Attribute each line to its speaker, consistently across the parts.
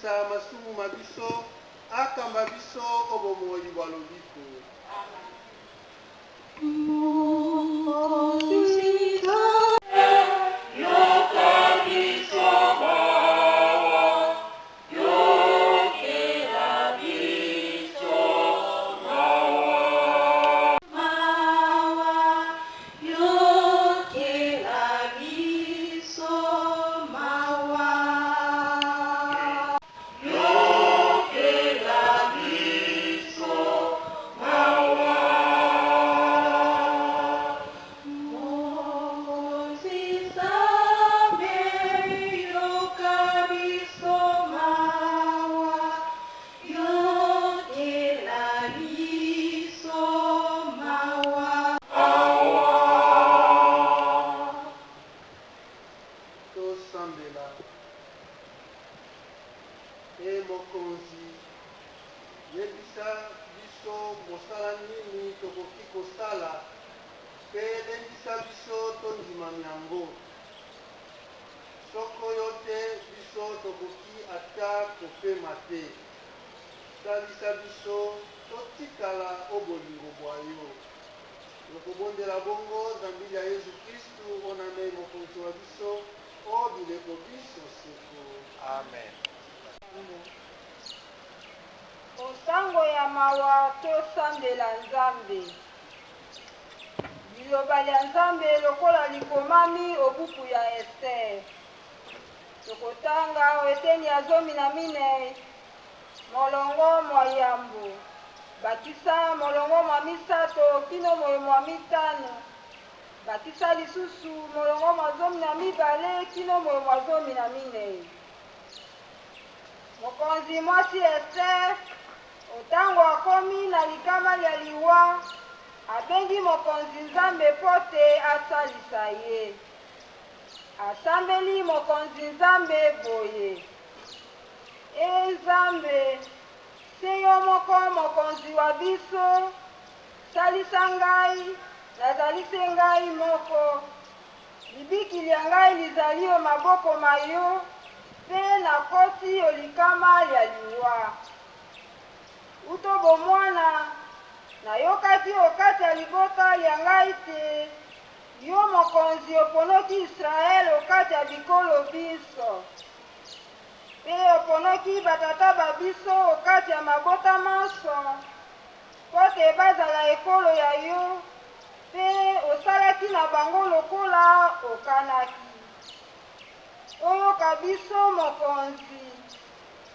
Speaker 1: alekisa masumu mabiso akamba biso obomoi bwa lobiko. Mokonzi, yebisa biso mosala nini tokoki kosala mpe lendisa biso tondima yango. Soko yo te biso tokoki ata kopema te. Salisa biso totikala obolingo bwa yo. Tokobondela bongo nzambi ya Yesu Kristu onane mokonzi wa biso obileko biso seko. Amen.
Speaker 2: Osango ya mawa tosambela Nzambe. Liloba lya Nzambe lokola likomami obuku ya Ester. Tokotanga eteni ya 14 molongo mwa yambo. Bakisa molongo mwa misato kino mwa mitano. Bakisa lisusu molongo mwa 12 kino mwa 14. Mokonzi mwasi Ester otango akomi na likama lya liwa abengi mokonzi Nzambe pote asalisa ye. Asambeli mokonzi Nzambe boye. Nzambe, se yo moko mokonzi wa biso, salisa ngai, nazalise ngai moko. Libiki lya ngai lizali o maboko mayo, pe nakoti o likama lya liwa. Uto bomwana, nayokaki okati ya libota lya ngai te, yo mokonzi oponoki Israel okati ya bikolo biso. Pe oponoki batata babiso okati ya mabota maso, pote bazala ekolo ya yo, pe osalaki na bango lokola okanaki. Oyoka biso mokonzi,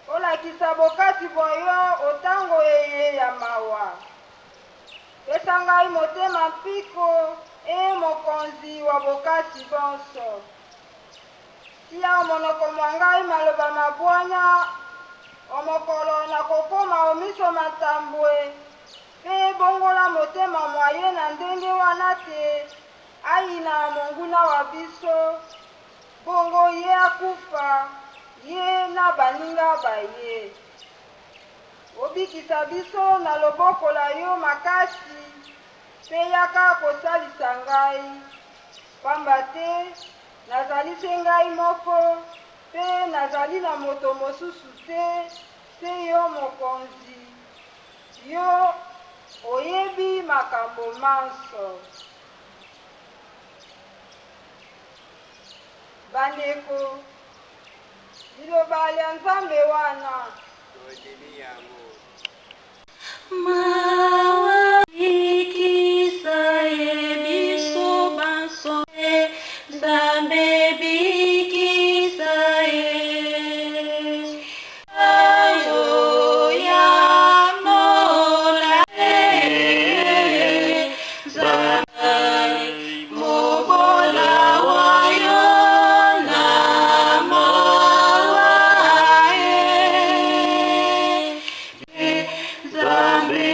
Speaker 2: olakisa bokati boyo otango eye ya mawa. Pesa ngai motema mpiko, mokonzi wa bokati bonso. Tia omonoko mwa ngai maloba mabwanya, omokolo na kokoma omiso matambwe, pe bongola motema mwaye na ndenge wana te, aina monguna wa biso, bongo ye akufa, ye na baninga baye. Obikisa biso na loboko la yo makasi, pe yaka kosalisa ngai. Pamba te, nazalise ngai moko, pe nazali na moto mosusu te, se yo mokonzi. Yo oyebi makambo manso. Bandeko, liloba lya Nzambe wana.
Speaker 3: Mawa bikisa yebiso banso Nzambe bikisa ye ayo ya mola Nzambe mobola wayo na mawa Nzambe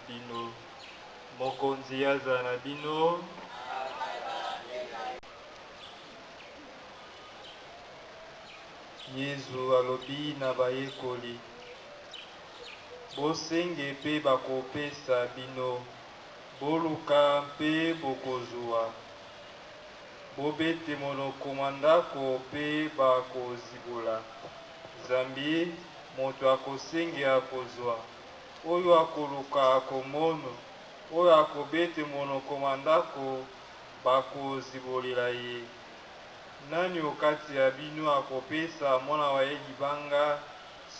Speaker 4: bino. Mokonzi aza na bino. Yesu alobi na bayekoli: bosenge mpe bakopesa bino, boluka mpe bokozwa, bobete monoko mwa ndako mpe bakozibola. Zambi moto akosenge akozwa, oyo akoluka akomona, oyo akobete monoko mwa ndako bakozibolela ye. Nani okati ya bino akopesa mwana wa ye libanga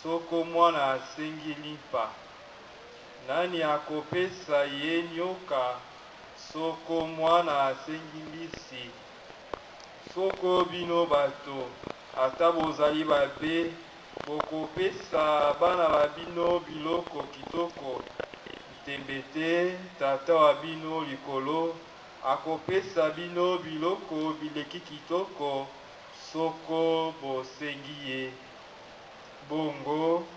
Speaker 4: soko mwana asengi limpa? Nani akopesa ye nyoka soko mwana asengi mbisi? Soko bino bato, ata bozali babe, bokopesa bana ba bino biloko kitoko, tembe te tata wa bino likolo akopesa bino biloko bileki kitoko soko bosengi ye. Bongo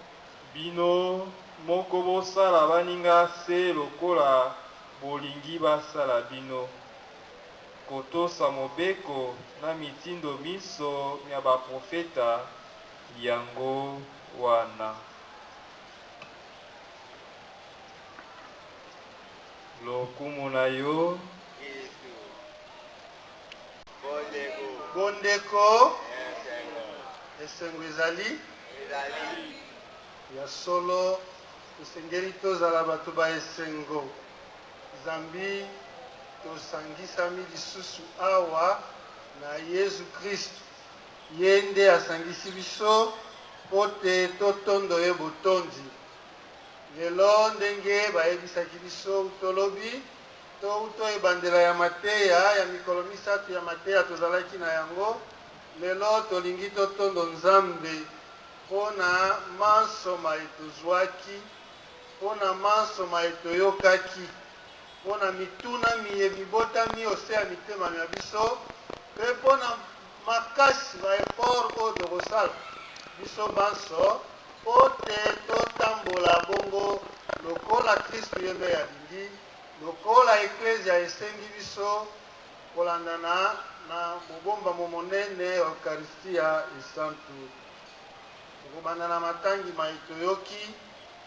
Speaker 4: bino moko bosala baninga se lokola bolingi basala bino. Kotosa mobeko na mitindo miso ya baprofeta yango wana. Lokumu na yo
Speaker 1: bondeko esengo ezali ya solo tosengeli tozala bato ba esengo. Zambi tosangisami lisusu awa na Yesu Kristu, ye nde asangisi biso po te totondo ye botondi. Lelo ndenge bayebisaki biso tolobi to ebandela ya mateya ya mikolo misato ya mateya tozalaki na yango. Lelo tolingi totondo Nzambe mpona mansoma etozwaki, mpona mansoma etoyokaki, mpona mituna miyebi botami ose ya mitema na biso, mpe mpona makasi baefort oyo tokosala biso banso po te totambola bongo lokola Kristu ye nde yalingi, lokola eklezia esengi biso kolandana na mobombamo monene ya Eukaristia esantu. Tokobanda na matangi maitoyoki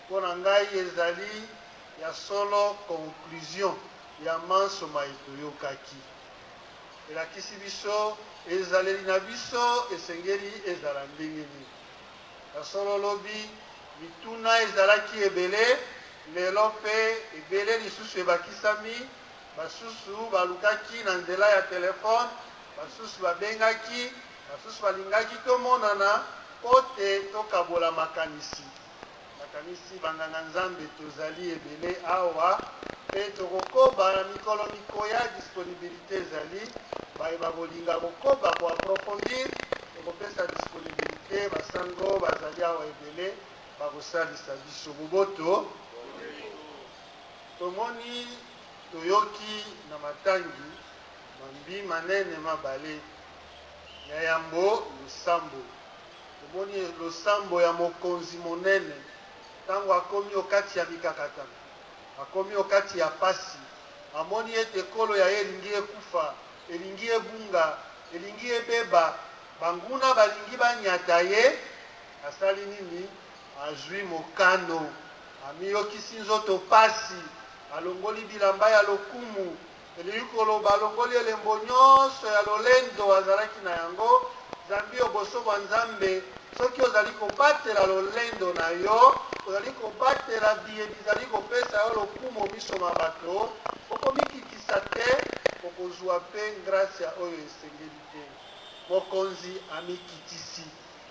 Speaker 1: mpona ngai ezali ya solo conclusion ya manso maitoyokaki. Elakisi biso ezaleli na biso esengeli ezala ndenge nini. Ya solo lobi mituna ezalaki ebele, lelo mpe ebele lisusu ebakisami. Basusu balukaki na nzela ya telefone, basusu babengaki, basusu balingaki tomonana po te tokabola makanisi. Makanisi banganga Nzambe tozali ebele awa, mpe tokokoba na mikolo mikoya disponibilité ezali, bayeba kolinga kokoba koaprofondir, tokopesa disponibilité basango bazali awa ebele bakosalisa biso boboto. Tomoni toyoki na matangi mambi manene mabale ya yambo losambo. Tomoni losambo ya mokonzi monene tango akomi okati ya mikakatano, akomi okati ya pasi, amoni ete ekolo ya ye elingi ekufa, elingi ebunga, elingi ebeba, banguna balingi banyata ye. Asali nini? Azwi mokano, amiyokisi nzoto pasi, alongoli bilamba ya lokumu, elingi koloba alongoli elembo nyonso ya lolendo azalaki na yango. Zambi oboso bwa Nzambe, soki ozali kobatela lolendo na yo, ozali kobatela biye bizali kopesa yo lokumu miso mabato, okomikitisa te, okozwa pe gracia oyo esengeli te. Mokonzi amikitisi,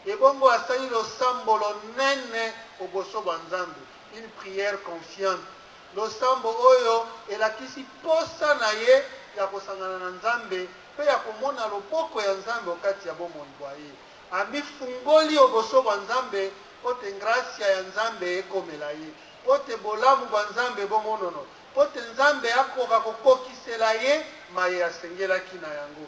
Speaker 1: ebongo asali losambo lonene oboso bwa Nzambe, une prière confiante. Losambo oyo elakisi posa na ye ya kosangana na Nzambe mpe ya komona loboko ya Nzambe okati ya bomoi bwa ye. Amifungoli oboso bwa Nzambe po te gracia ya Nzambe ekomela ye, po te bolamu bwa Nzambe bomonono, po te Nzambe akoka kokokisela ye maye asengelaki na yango.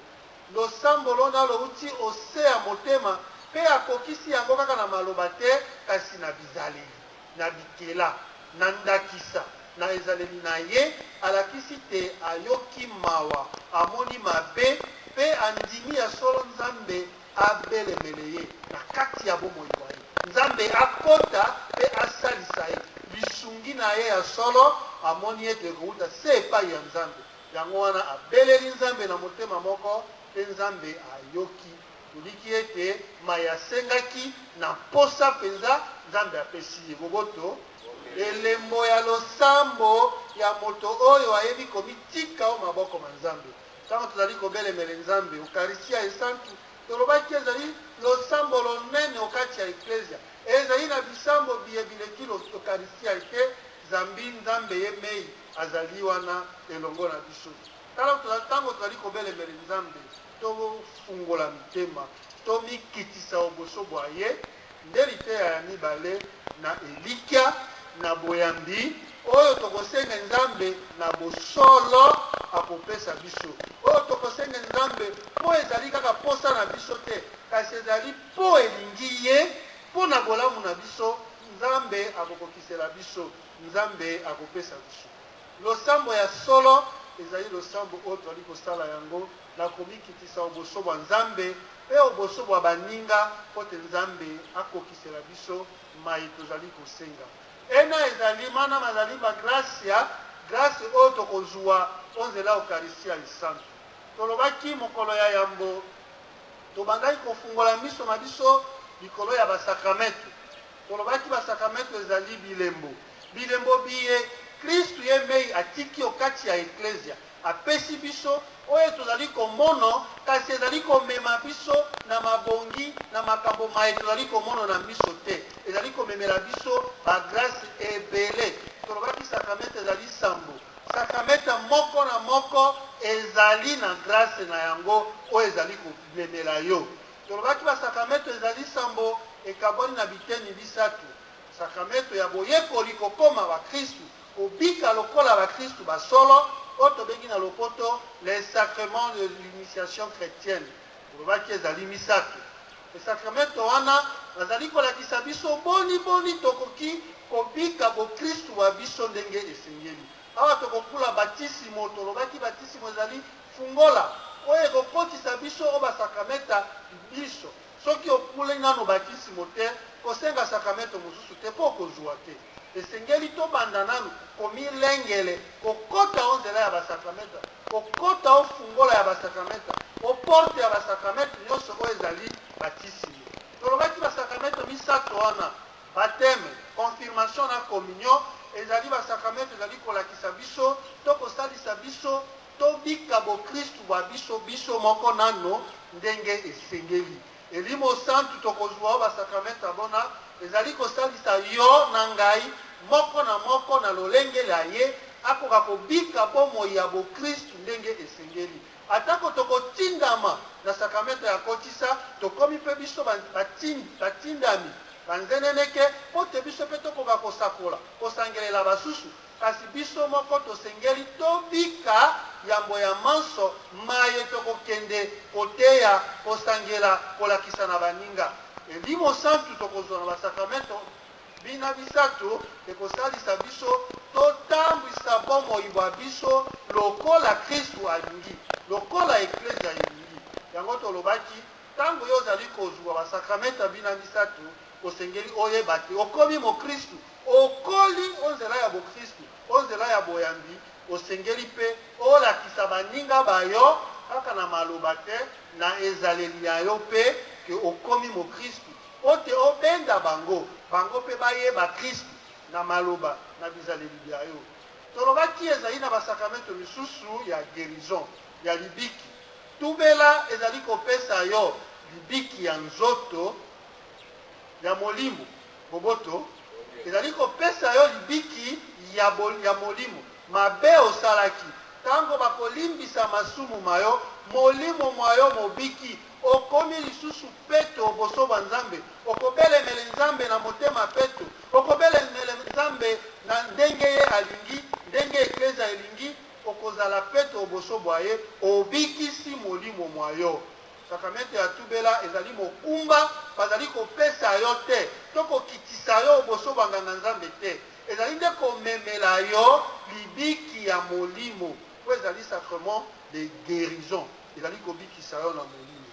Speaker 1: Losambo lona louti ose ya motema mpe akokisi yango kaka na maloba te, kasi na bizaleli, na bikela, na ndakisa, na ezaleli na ye alakisi te ayoki mawa amoni mabe mpe andimi ya solo nzambe abelemele ye na kati ya bomoi na ye. Nzambe akota mpe asalisa ye lisungi na ye ya solo amoni ete ekouta se epai ya nzambe. Yango wana abeleli nzambe na motema moko mpe nzambe ayoki. Toliki ete mai asengaki na posa mpenza nzambe apesi ye. Boboto elembo ya losambo ya moto oyo ayebi komitika o maboko ma nzambe. Ntango tozali kobelemela nzambe eukaristia esantu tolobaki ezali losambo lonene okati ya eklesia. Ezali na bisambo bileki eukaristia ete nzambe ye mei azali wana elongo na biso. Ntango tozali kobelemela nzambe tofungola mitema tomikitisa oboso bwa ye nde liteya ya mibale na elikya na boyambi oyo tokosenga nzambe na bosolo akopesa biso. Oyo tokosenga nzambe mpo ezali kaka posa na biso te, kasi ezali mpo elingi ye mpo na bolamu na biso. Nzambe akokokisela biso, nzambe akopesa biso. Losambo ya solo ezali losambo oyo tozali kosala yango na komikitisa oboso bwa nzambe mpe oboso bwa baninga mpo te nzambe akokisela biso mai tozali kosenga. Ena ezali mana mazali ba grâce oyo tokozwa onzela eukaristia esantu. Tolobaki mokolo ya yambo tobandaki kofungola miso na biso likolo ya basakramento. Tolobaki basakramento ezali bilembo biye Kristu ye mei atiki okati ya eklesia apesi biso oyo tozali komono, kasi ezali komema biso na mabongi na makambo mai tozali komono na miso te, ezali komemela biso ba grâce ebele. Tolobaki sakramento ezali sambo, sakramento moko na moko ezali na grâce na yango oyo ezali komemela yo. Tolobaki basakramento ezali sambo ekaboni na biteni bisatu: sakramento ya boyekoli kokoma bakristu, kobika lokola bakristu basolo oyo tobengi na lopoto les sacrements de l'initiation chrétienne. Tolobaki ezali misato. Esakramento wana bazali kolakisa biso boni tokoki kobika bokristu wa biso ndenge esengeli. Awa tokokula batisimo, tolobaki batisimo ezali fungola oyo ekokotisa biso oyo basakramenta biso. Soki okule nano batisimo te, kosenga sakramento mosusu te mpo okozwa te. Esengeli tobanda nanu komilengele kokota onzela ya basakramenta, kokota ofungola ya basakramenta, oporte ya basakramento nyonso oyo ezali batisimo. Tolobaki basakramento misato wana: bateme, confirmation na communion, ezali basakramento ezali kolakisa biso to kosalisa biso tobika bokristu bwa biso moko nano ndenge esengeli. Elimo santu tokozwa oyo basakramento abona ezali kosalisa yo na ngai moko na moko na lolenge la ye akoka kobika bomoi ya bokristu ndenge esengeli. Atako tokotindama na sakramento ya kotisa tokomi mpe biso batindami banzeneneke mpo te biso mpe tokoka kosakola kosangelela basusu, kasi biso moko tosengeli tobika yambo ya manso maye tokokende koteya kosangela kolakisa na baninga. Elimo santu tokozwa na basakramento bina bisato ekosalisa biso totambwisa bomoi bwa biso lokola kristu alingi, lokola eklesia elingi. Yango tolobaki ntango yo ozali kozwa basakramento bina bisato osengeli oyeba te okomi mokristu, okoli onzela ya bokristu, onzela ya boyambi. Osengeli mpe olakisa baninga bayo kaka na maloba te, na ezaleli ya yo mpe ke okomi mokristu, ote obenda bango mpe bayeba kristu na maloba na bizaleli bya yo. Tolobaki ezali na basakramento misusu ya guérison ya libiki. Tubela ezali kopesa yo libiki ya nzoto ya molimo. Boboto ezali kopesa yo libiki ya molimo. Mabe osalaki tango bakolimbisa masumu mayo, molimo mwayo mobiki, okomi lisusu peto oboso bwa nzambe, okobelemele nzambe na motema peto, okobelemele nzambe na ndenge ye alingi, ndenge eklesia elingi, okozala peto oboso bwa ye, obikisi molimo mwayo. Sakramento ya tubela ezali mokumba bazali kopesa yo te, tokokitisa yo oboso bwa nganga nzambe te. ezali nde komemela yo libiki ya molimo po ezali sacrement de guérison ezali kobikisa yo na molimo.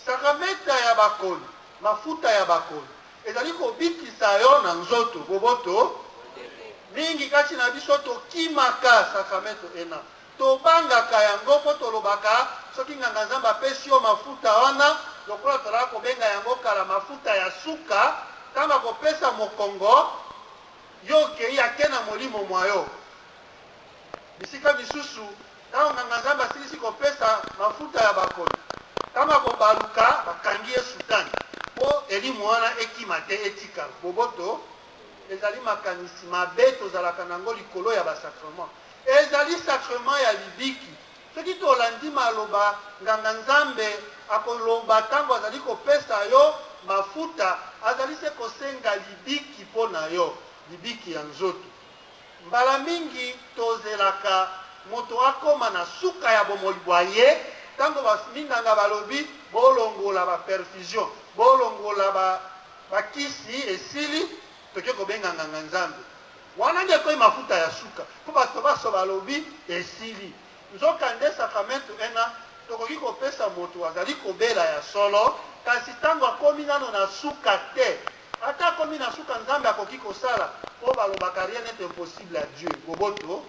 Speaker 1: Sakramenta ya bakoli mafuta ya bakoli ezali kobikisa yo na nzoto boboto mingi kati na biso tokimaka sakramento ena tobangaka yango mpo tolobaka soki nganga nzambe apesi yo mafuta wana lokola tolaka kobenga yango kala mafuta ya suka ntango akopesa mokongo yo okei ake na molimo mwa yo. Bisika misusu ntango nganga nzambe asilisi kopesa mafuta ya bakoli ntango akobaluka bakangi ye sutani mpo elimu wana ekima te etikala boboto ezali makanisi mabe tozalaka nango likolo ya basacrement ezali sacrement ya libiki. Soki tolandi maloba nganga nzambe akoloba ntango azali kopesa yo mafuta azali se kosenga libiki mpo na yo libiki ya nzoto. Mbala mingi tozelaka moto akoma na suka ya bomoi bwa ye ntango baminganga balobi bolongola baperfusion bolongola bakisi esili toke kobenga nganga nzambe wana nde koyi mafuta ya suka mpo bato baso balobi esili. Nzoka nde sakramento ena tokoki kopesa moto azali kobela ya solo kasi ntango akomi nano na suka te ata akomi na suka nzambe akoki kosala mpo balobaka rien n'est impossible à Dieu boboto.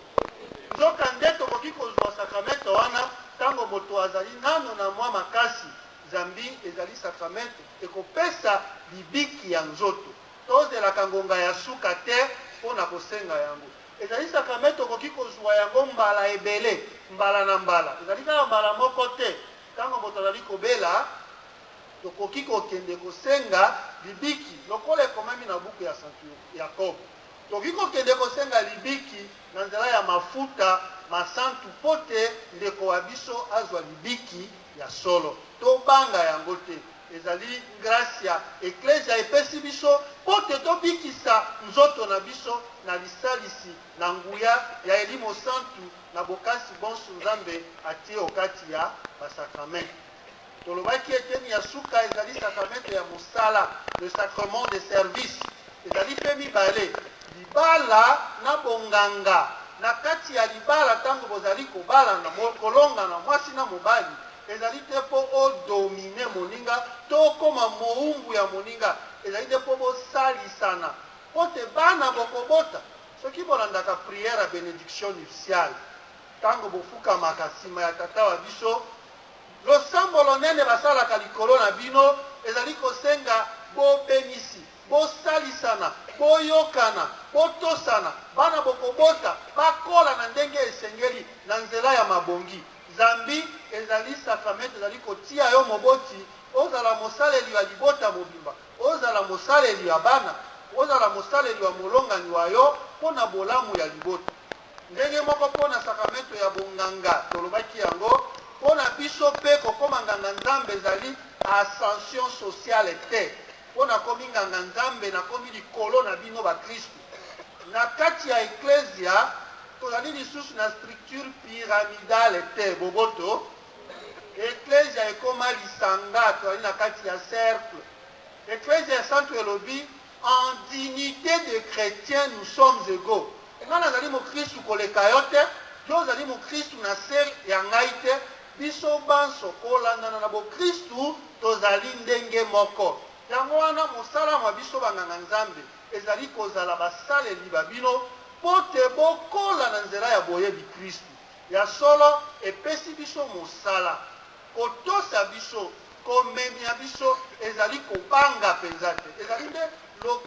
Speaker 1: Nzoka nde tokoki kozwa sakramento wana ntango moto azali nano na mwa makasi zambi ezali sakramento ekopesa libiki ya nzoto tozelaka ngonga ya suka te mpo na kosenga yango. Ezali sakramento okoki kozwa yango mbala ebele mbala na mbala ezali kaka mbala moko te ntango moto azali kobela tokoki kokende kosenga libiki lokola ekomami na buku ya Saint Yakobo tokoki kokende kosenga libiki na nzela ya mafuta masantu mpo te ndeko wa biso azwa libiki ya solo tobanga yango te. Ezali grâce ya eklesia epesi biso mpo te tobikisa nzoto na biso na lisalisi na nguya ya elimo santu na bokasi bonso nzambe atie okati ya basakramento. Tolobaki eteni ya suka ezali sakramento ya mosala le sacrement de service ezali mpe mibale libala na bonganga. Na kati ya libala ntango bozali kobalana kolonga na mwasi na mobali ezali te mpo odomine moninga to okoma moumbu ya moninga ezali te mpo bosalisana mpo te bana bokobota soki bolandaka priere ya bénédiction nuptiale ntango bofukamaka nsima ya tata wa biso losambolo nene basalaka likolo na bino ezali kosenga bobemisi bosalisana boyokana botosana bana bokobota bakola na ndenge esengeli na nzela ya mabongi. Zambi ezali sakramento ezali kotia yo moboti ozala mosaleli ya libota mobimba ozala mosaleli ya bana ozala mosaleli ya molongani wa yo mpo na bolamu ya libota. Ndenge moko mpo na sakramento ya bonganga tolobaki yango mpo na biso mpe kokoma nganga nzambe ezali ascension sociale te mpo na komi nganga nzambe nakomi likolo na bino bakristu. Na kati ya eklesia tozali lisusu na structure pyramidale te boboto. Eklesia ekoma lisanga tozali na kati ya cercle. Eklesia ya santu elobi en dignité de chrétien nous sommes égaux. Nga nazali mokristu koleka yo te yo ozali mokristu na ser ya ngai te biso banso kolandana na bokristu tozali ndenge moko. Yango wana mosala mwa biso banganga nzambe ezali kozala basaleli babino mpo te bokola na nzela ya boyebi kristu ya solo epesi biso mosala kotosa biso komemia biso ezali kobanga mpenza te ezali nde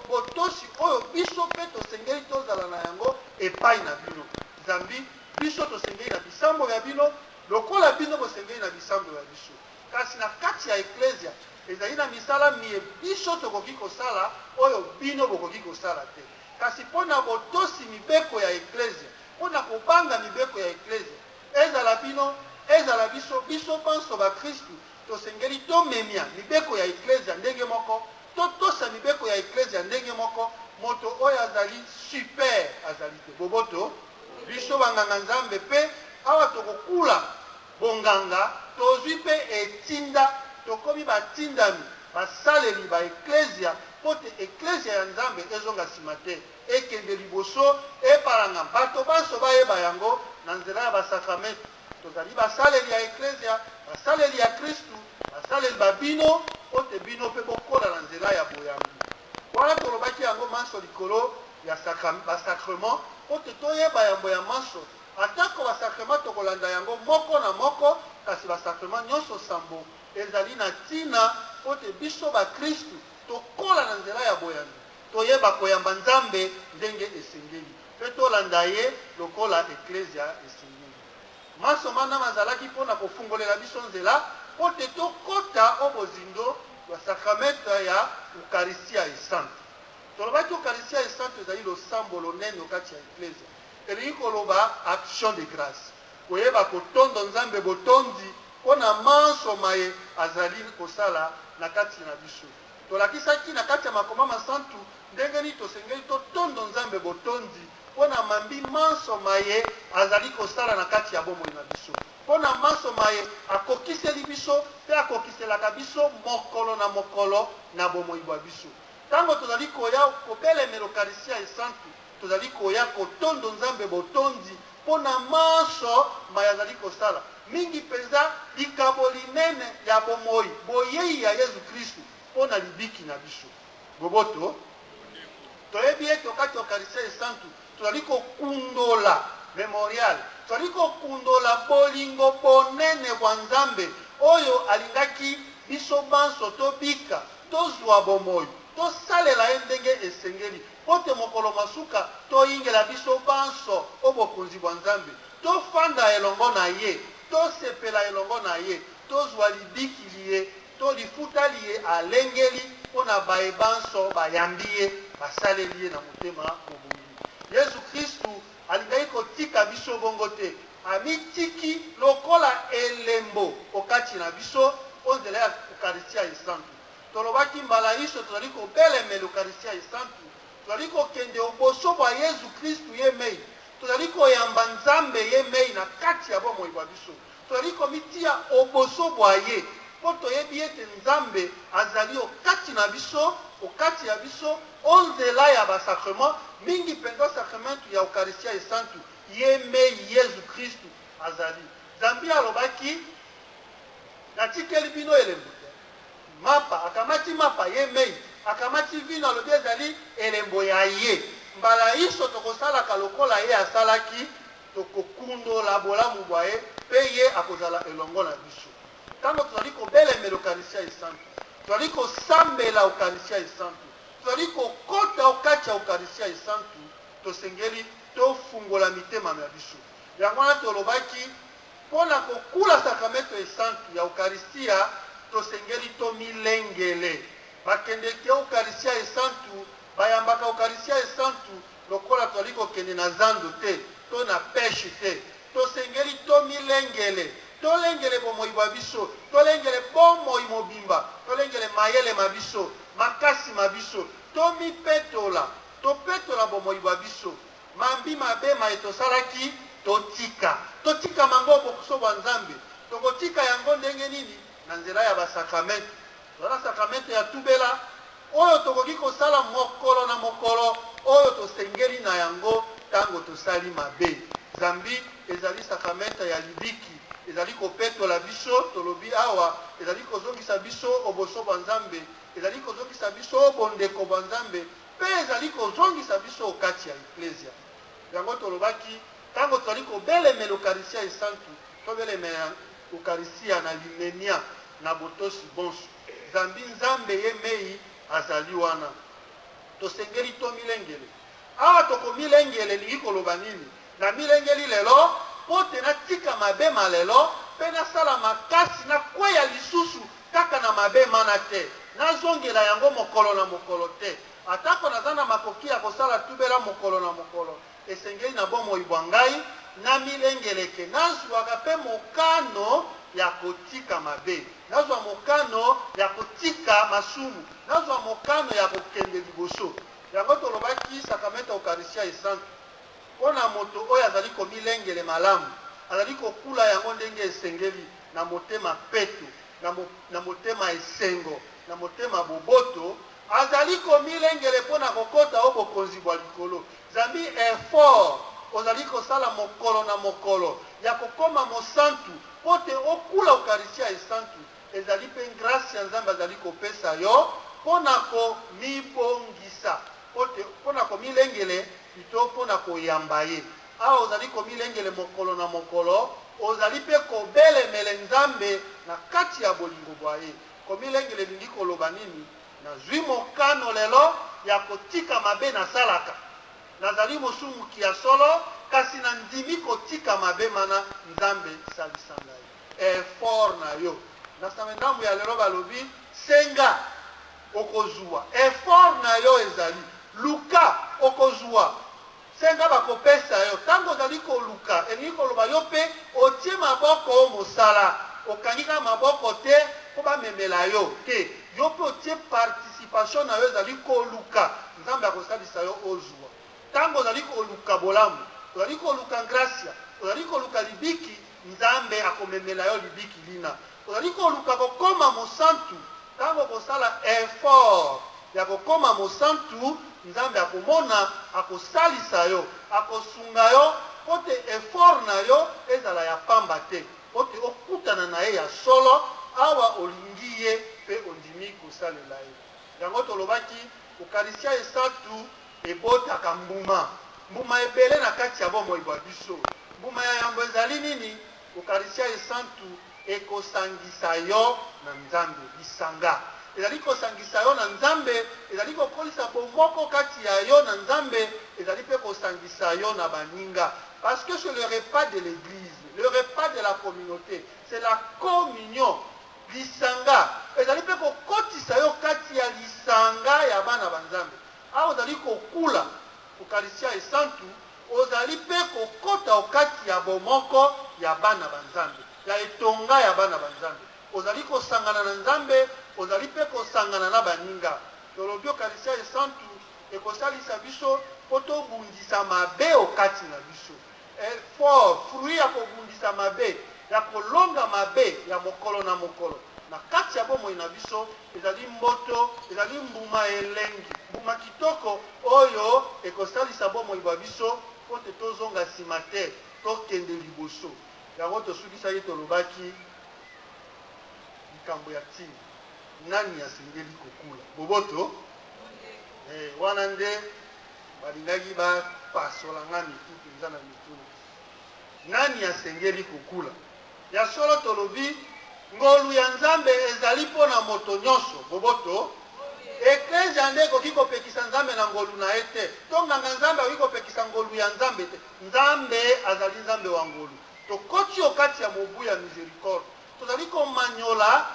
Speaker 1: botosi oyo biso mpe tosengeli tozala na yango epai na bino. Zambi biso tosengeli na bisambo ya bino lokola bino bosengeli na bisambo ya biso kasi na kati ya eklesia ezali na misala mie biso tokoki kosala oyo bino bokoki kosala te kasi mpo na botosi mibeko ya eklesia mpo na kobanga mibeko ya eklesia ezala bino ezala biso banso bakristu tosengeli tomemia mibeko ya eklesia ndenge moko totosa mibeko ya eklesia ndenge moko moto oyo azali super azali te boboto. Biso banganga nzambe mpe awa tokokula bonganga tozwi mpe etinda tokomi batindami basaleli ba eklesia po te eklesia ya nzambe ezonga nsima te ekende liboso eparanga bato banso bayeba yango na nzela ya basakramento tozali basaleli ya eklesia basaleli ya kristu basaleli babino po te bino mpe bokola na nzela ya boyambi wana tolobaki yango manso likolo ya basacrement po te toyeba yango ya manso atako basacrement tokolanda yango moko na moko kasi basacrement nyonso sambo ezali na ntina po te biso bakristu tokola na nzela ya boyambi toyeba koyamba nzambe ndenge esengeli mpe tolanda ye lokola eklesia esengeli maso mandama azalaki mpona kofungolela biso nzela po te tokota o bozindo ya sakramento ya eukaristia esante tolobaki eukaristia esante ezali losambo lonene okati ya eklesia elingi koloba action de grâce koyeba kotondo nzambe botondi mpona mansoma ye azali kosala na kati na biso tolakisaki na kati ya makoma masantu ndenge nini tosengeli totondo nzambe botondi mpona mambi mansoma ye azali kosala na kati ya bomoi na biso mpona mansoma ye akokiseli biso mpe akokiselaka biso mokolo na bomoi bwa biso ntango tozali koya kobelemela eukaristia esantu tozali koya kotondo nzambe botondi mpona manso maye azali kosala mingi mpenza likabo linene ya bomoi boyei ya yesu kristu mpona libiki na biso boboto toyebi ete okati eukaristia esantu tozali kokundola memorial tozali kokundola bolingo bonene bwa nzambe oyo alingaki biso banso tobika tozwa bomoi tosalela ye ndenge esengeli po te mokolo masuka toyingela biso banso o bokonzi bwa nzambe tofanda elongo na ye tosepela elongo na ye tozwa libikili ye tolifutali ye alengeli mpo na baye banso bayambi ye basaleli ye na motema mobongili yesu kristu alingaki kotika biso bongo te amitiki lokola elembo okati na biso o nzela ya eukaristia esantu tolobaki mbala iso tozali kobelemela eukaristia esantu tozali kokende oboso bwa yesu kristu ye mei tozali koyamba nzambe ye mei na kati ya bomoi bwa biso tozali komitia oboso bwa ye mpo toyebi ete nzambe azali okati na biso okati ya biso o nzela ya basacrement mingi mpenza sacramentu ya eukaristia esantu ye mei yesu kristu azali nzambe alobaki natikeli bino elembo mapa akamati mapa ye mei akamati vino alobi ezali elembo ya ye mbala iso tokosalaka lokola ye asalaki tokokundola bolamu bwa ye mpe ye akozala elongo na biso ntango tozali kobelemela eukaristia esantu tozali kosambela eukaristia esantu tozali kokota okati ya eukaristia esantu tosengeli tofungola mitema na biso yango wana tolobaki mpona kokula sakramento esantu ya eukaristia tosengeli tomilengele bakendeki eukaristia esantu bayambaka eukaristia esantu lokola tozali kokende na zando te to na peshe te tosengeli tomilengele tolengele bomoi bwa biso tolengele bomoi mobimba tolengele mayele ma biso makasi ma biso tomipetola topetola bomoi bwa biso mambi mabe maye tosalaki totika mango bokoso bwa nzambe tokotika yango ndenge nini na nzela ya basakramento tozala sakramento ya tubela oyo tokoki kosala mokolo na mokolo oyo tosengeli na yango ntango tosali mabe zambi ezali sakramento ya libiki ezali kopetola biso tolobi awa ezali kozongisa biso oboso bwa nzambe ezali kozongisa biso obondeko bwa nzambe mpe ezali kozongisa biso okati ya eklesia yango tolobaki ntango tozali kobelemela eukaristia esantu tobelemela eukaristia na limenia na botosi bonso zambi nzambe ye mei azali wana tosengeli tomilengele awa tokomilengele elingi koloba nini na milengeli lelo mpo te natika mabema lelo mpe nasala makasi nakweya lisusu kaka na mabema na te nazongela yango mokolo na mokolo te atako naza na makoki ya kosala tubela mokolo na mokolo esengeli na bomoi bwa ngai na milengeleke nazwaka mpe mokano ya kotika mabe nazwa mokano ya kotika masumu nazwa mokano ya kokende liboso yango tolobaki sakramento eukaristia esantu mpona moto oyo azali komilengele malamu azali kokula yango ndenge esengeli na motema peto na motema esengo na motema boboto azali komilengele mpona kokota o bokonzi bwa likolo. Zambi effort ozali kosala mokolo na mokolo ya kokoma mosantu po te okula ukaristia esantu ezali mpe grâce ya Nzambe azali kopesa yo mpona komibongisa mpona komilengele plutôt mpona koyamba ye. Awa ozali komilengele mokolo na mokolo ozali mpe kobelemele Nzambe na kati ya bolingo bwa ye. Komilengele elingi koloba nini? Nazwi mokano lelo ya kotika mabe nasalaka. Nazali mosumuki ya solo kasi na ndimi kotika mabe mana Nzambe salisa ngai. Effort na yo. Na samendambu ya lelo balobi senga okozua. Effort na yo ezali. Luka okozua. Senga bakopesa yo. Tango ozali koluka elingi koloba yo pe otie maboko mosala. Okangika maboko te po bamemela yo te. Yo pe otie participation na yo ezali koluka. Nzambe akosalisa yo ozua. Tango ozali koluka bolamu, ozali koluka gracia, ozali koluka libiki, Nzambe akomemela yo libiki lina. Ozali koluka kokoma mosantu, tango kosala effort ya kokoma mosantu, Nzambe akomona akosalisa yo, akosunga yo, pote effort na yo ezala ya pamba te, pote okutana na ye ya solo, awa olingi ye pe ondimi kosalela ye. Yango tolobaki ukaristia esatu ebotaka mbuma. Mbuma ebele na kati ya bomoi bwa biso. Mbuma ya yambo ezali nini? Ukaristia esantu ekosangisa yo na Nzambe, bisanga. Ezali kosangisa yo na Nzambe, ezali kokolisa bomoko kati ya yo na Nzambe, ezali pe kosangisa yo na baninga. Parce que c'est le repas de l'église, le repas de la communauté, c'est la communion. Lisanga, ezali pe kokotisa yo kati ya lisanga ya bana banzambe. A ozali kokula ukaristia esantu, ozali pe kokota okati ya bomoko ya bana banzambe, ya etonga ya bana banzambe. Ozali kosangana na Nzambe, ozali pe kosangana na baninga. Tolobi ukaristia esantu ekosalisa biso po tobundisa mabe okati na biso. Effort, fruit ya kobundisa mabe, ya kolonga mabe ya mokolo na mokolo. Na kati ya bomoi na biso ezali mboto, ezali mbuma elengi, mbuma kitoko oyo ekosalisa bomoi bwa biso po te tozonga nsima te, tokende liboso. Yango tosukisa ye tolobaki likambo ya ntina. Nani asengeli kokula? Boboto? Wana nde balingaki bapasola nga mitutu eza na mituna. Nani asengeli kokula? Ya solo tolobi ngolu ya Nzambe ezali mpona moto nyonso. Boboto? Eklesia nde ekoki kopekisa Nzambe na ngolu na ye te. Tonganga Nzambe akoki kopekisa ngolu ya Nzambe te. Nzambe azali Nzambe wa ngolu. Tokoti okati ya mobu ya misericorde. Tozali komanyola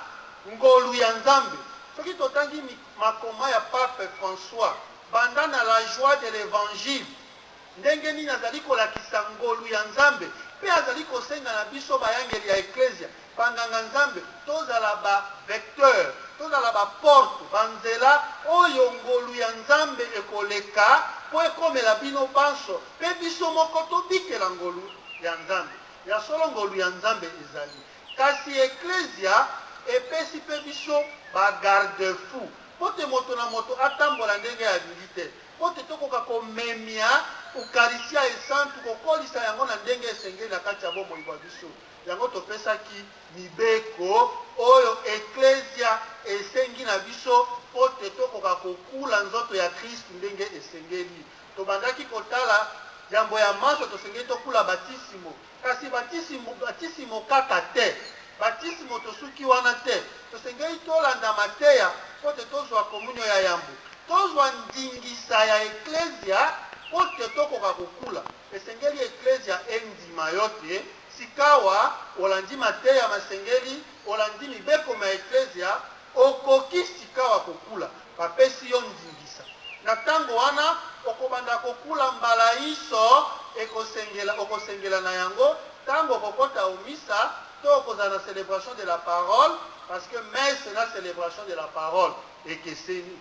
Speaker 1: ngolu ya Nzambe. Soki totangi makoma ya Pape François, banda na la joie de l'évangile, ndenge nini azali kolakisa ngolu ya Nzambe, pe azali kosenga na biso bayangeli ya eklesia, banganga Nzambe, tozala ba vecteur, tozala ba porte, banzela oyo ngolu ya Nzambe ekoleka po ekomela bino banso, pe biso moko tobikela ngolu ya Nzambe. Ya solo ngolu ya Nzambe ezali. Kasi eklesia epesi pe biso ba garde-fou, po te moto na moto atambola ndenge ya bili te, po te tokoka komemia ukaristia esantu kokolisa yango na ndenge esengeli na kati ya bomoi bwa biso. Yango topesaki mibeko oyo eklesia esengi na biso po te tokoka kokula nzoto ya Kristu ndenge esengeli. Tobandaki kotala jambo ya maso tosengeli tokula batisimo, kasi batisimo kaka te. Batisimo tosuki wana te, tosengeli tolanda mateya po te tozwa komunyo ya yambo, tozwa ndingisa ya eklesia po te tokoka kokula. Esengeli eklesia endima yo te, sikawa olandi mateya masengeli, olandi mibeko ma eklesia, okoki sikawa kokula, bapesi yo ndingisa. Na tango wana okobanda kokula mbala iso okosengela na yango, tango kokota omisa tokozala na célébration de la parole, parce que messe c'est la célébration de la parole ekeseni.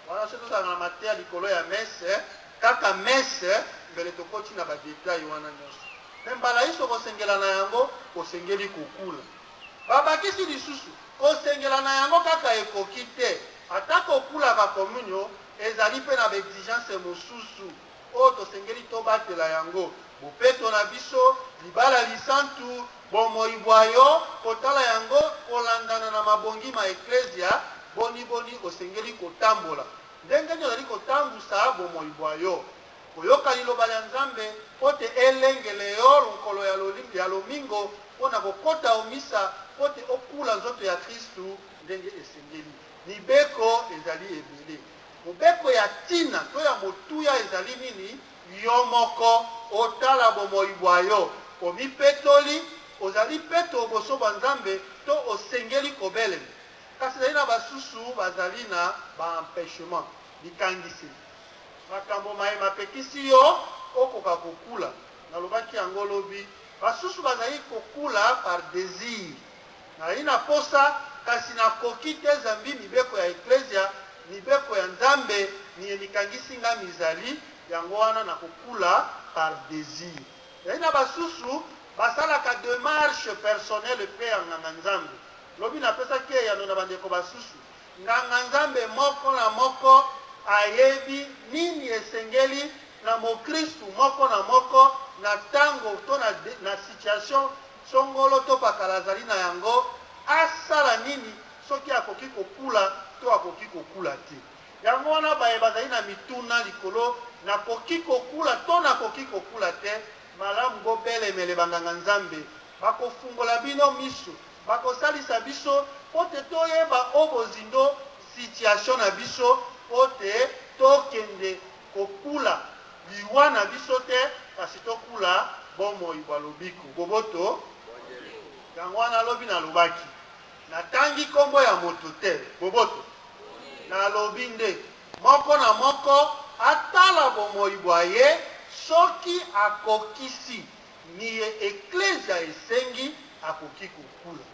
Speaker 1: Wana soki tozala na mateya likolo ya messe, kaka messe mbele tokoti na badetail wana nyonso. Me mbala iso okosengela na yango osengeli kokula. Babakisi lisusu kosengela na yango kaka ekoki te ata kokulaka communion ezali mpe na baexigence mosusu oyo tosengeli tobatela yango bopeto na biso libala lisantu bomoi bwa yo kotala yango kolandana na mabongi ma eklesia boni osengeli kotambola ndenge nini ozali kotambusa bomoi bwa yo koyoka liloba ya nzambe po te elengele yo lokolo ya lomingo mpona kokota omisa po te okula nzoto ya kristu ndenge esengeli mibeko ezali ebele mobeko ya ntina to ya motuya ezali nini yo moko otala bomoi bwa yo omipetoli ozali peto oboso bwa nzambe to osengeli kobelema kasi ezali na basusu bazali na baempêchement bikangisi makambo maye mapekisi yo okoka kokula nalobaki yango lobi basusu bazali kokula par désir nazali na posa kasi nakoki te zambi mibeko ya eklesia mibeko ya nzambe mikangisi nga mizali yango wana na kokula par désir ezali na basusu basalaka démarche personnelle mpe ya nganga nzambe lobi napesaki eyano na bandeko basusu nganga nzambe moko na moko ayebi nini esengeli na mokristu moko na moko na tango to na situation songolo to pakala azali na yango asala nini soki akoki kokula to akoki kokula te yango wana baye bazali na mituna likolo nakoki kokula to nakoki kokula te malamu bobelemele banganga nzambe bakofungola bino miso bakosalisa biso po te toyeba obozindo situation na biso po te tokende kokula liwa na biso te kasi tokula bomoi bwa lobiko boboto yango wana lobi nalobaki natangi nkombo ya moto te boboto nalobi nde moko na moko atala bomoi bwa ye soki akokisi niye eklesia esengi akoki kokula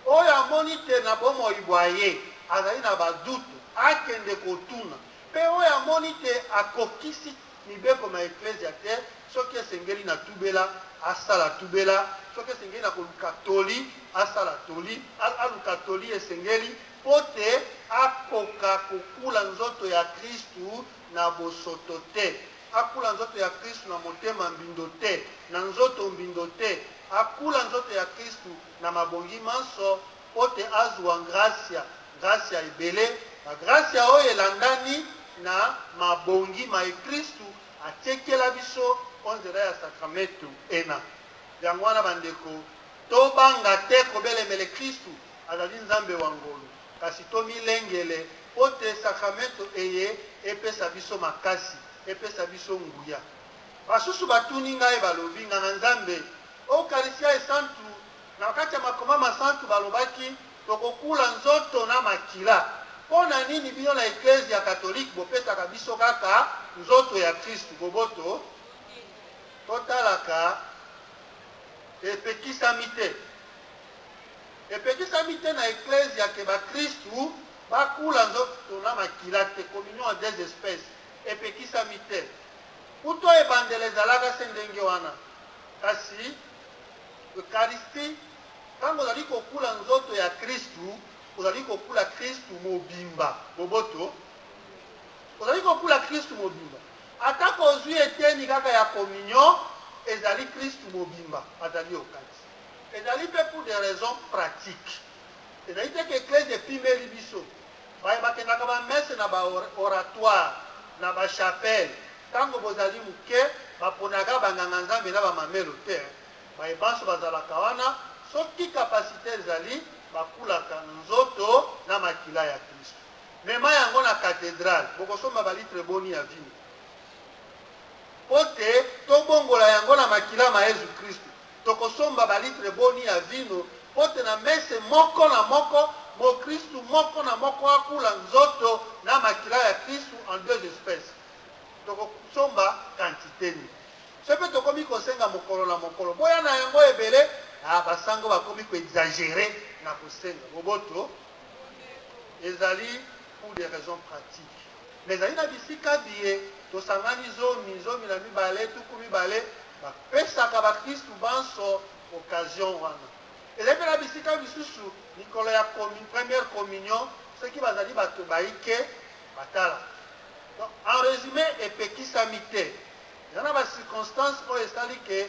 Speaker 1: oyo amoni te na bomoi bwa ye azali na badutu akende kotuna mpe oyo amoni te akokisi mibeko ma eklesia te soki esengeli na tubela asala tubela soki esengeli na koluka toli asala toli aluka toli esengeli po te akoka kokula nzoto ya kristu na bosoto te akula nzoto ya kristu na motema mbindo te na nzoto mbindo te akula nzoto ya kristu na mabongi manso po te azwa gracia ebele na gracia oyo elandani na mabongi ma ekristu atekela biso onzela ya sakramento ena yango wana bandeko tobanga te kobelemele kristu azali nzambe wa ngolu kasi tomilengele po te sakramento eye epesa biso makasi epesa biso nguya basusu batuni ngai balobi nganga nzambe okarisia esantu na kati ya makoma masantu balobaki tokokula nzoto na makila mpo na nini bino na eklesia katolike bopesaka biso kaka nzoto ya kristu boboto totalaka epekisami te na eklesia ke bakristu bakula nzoto na makila te communion ya des espèces epekisami te kuto ebandela ezalaka se ndenge wana kasi ekaristi ntango ozali kokula nzoto ya kristu ozali kokula kristu mobimba boboto ozali kokula kristu mobimba ata kozwi eteni kaka ya communion ezali kristu mobimba azali okati ezali mpe pour des raisons pratiques ezali te ke eklese epimeli biso baye bakendaka bamese na baoratoire na bachapelle ntango bozali moke baponaka banganga nzambe na bamamelo te baye banso bazalaka wana soki kapasité ezali bakulaka nzoto na makila ya kristu mema yango na katedrale bokosomba balitre boni ya vino po te tobongola yango na makila ma yesu kristu tokosomba balitre boni ya vino po te na mese moko na moko mokristu moko na moko akula nzoto na makila ya kristu en deux espèces tokosomba quantité ni soki tokomi kosenga mokolo na mokolo boya na yango ebele basango bakomi koexagere na kosenga boboto ezali pour des raisons pratiques mais ezali na bisika biye tosangani zomi na mibale tuku mibale bapesaka bakristu banso occasion wana ezali mpe na bisika bisusu likolo ya première communion soki bazali bato baike batala. Donc, en résumé, epekisami te. Il y a des circonstances où il que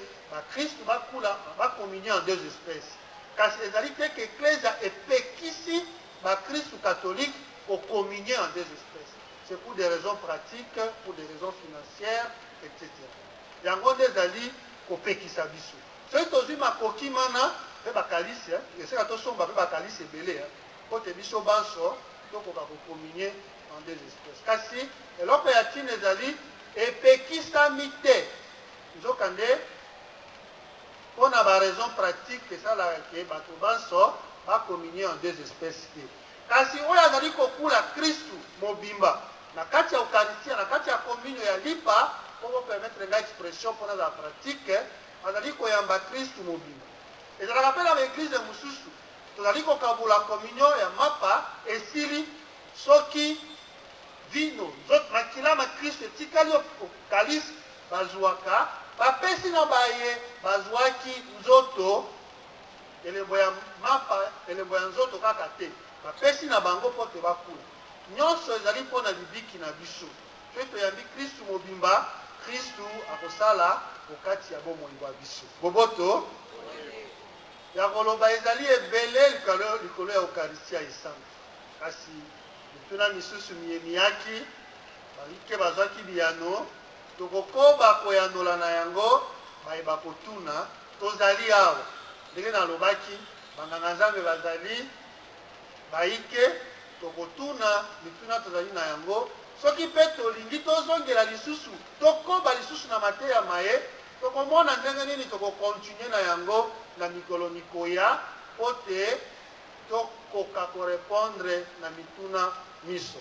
Speaker 1: Christ va communier en deux espèces. Car c'est à dire que l'Église epekisi Christ catholique pour communier en deux espèces. C'est pour des raisons pratiques, pour des raisons financières, etc. Il y a des alliés qui pekisa biso. Ceux qui ont makoki mana, bakalisi, et c'est quand on somba bakalisi belé, quand biso banso, donc on va communier en deux espèces. Kasi, et l'autre y a-t-il des alliés epekisami te. Nzokande, on a des raisons pratiques que ça là que bato banso va communier en deux espèces. Kasi oyo azali kokula Kristu mobimba na kati ya Eucharistie na kati ya communion ya lipa pour permettre une expression pour la pratique azali koyamba Kristu mobimba. Et je rappelle à l'église de Mususu, tozali kokabula communion ya mapa esili soki vino zot makila ma Kristu tikali okalis bazuaka bapesi na baye bazuaki nzoto elembo ya mapa elembo ya nzoto kaka te bapesi na bango po te bakula nyonso ezali mpona libiki na biso mpe toyambi Kristu mobimba Kristu akosala kokati ya bomoi bwa biso boboto ya koloba ezali ebele likolo ya Eucharistie ya esango kasi mituna misusu miyemiyaki balike bazwaki biyano tokokoba koyanola na yango bayeba kotuna tozali awa ndenge nalobaki banganga nzambe bazali baike tokotuna mituna tozali na yango soki mpe tolingi tozongela lisusu tokoba lisusu na mateya maye tokomona ndenge nini tokokontinue na yango na mikolo mikoya po te tokoka korepondre na mituna miso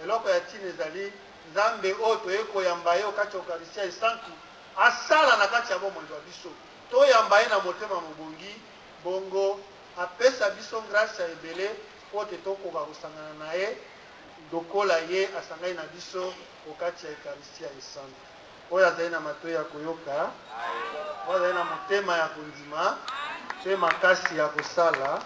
Speaker 1: eloko ya ntina ezali nzambe oyo toye koyamba ye okati ya Eucharistie esantu asala na kati ya bomoi bwa biso toyamba ye na motema mobongi bongo apesa biso grâce ya ebele po te tokoka kosangana na ye lokola ye asangani na biso okati ya Eucharistie ya esantu oyo azali na matoi ya koyoka oyo azali na motema ya kondima mpe makasi ya kosala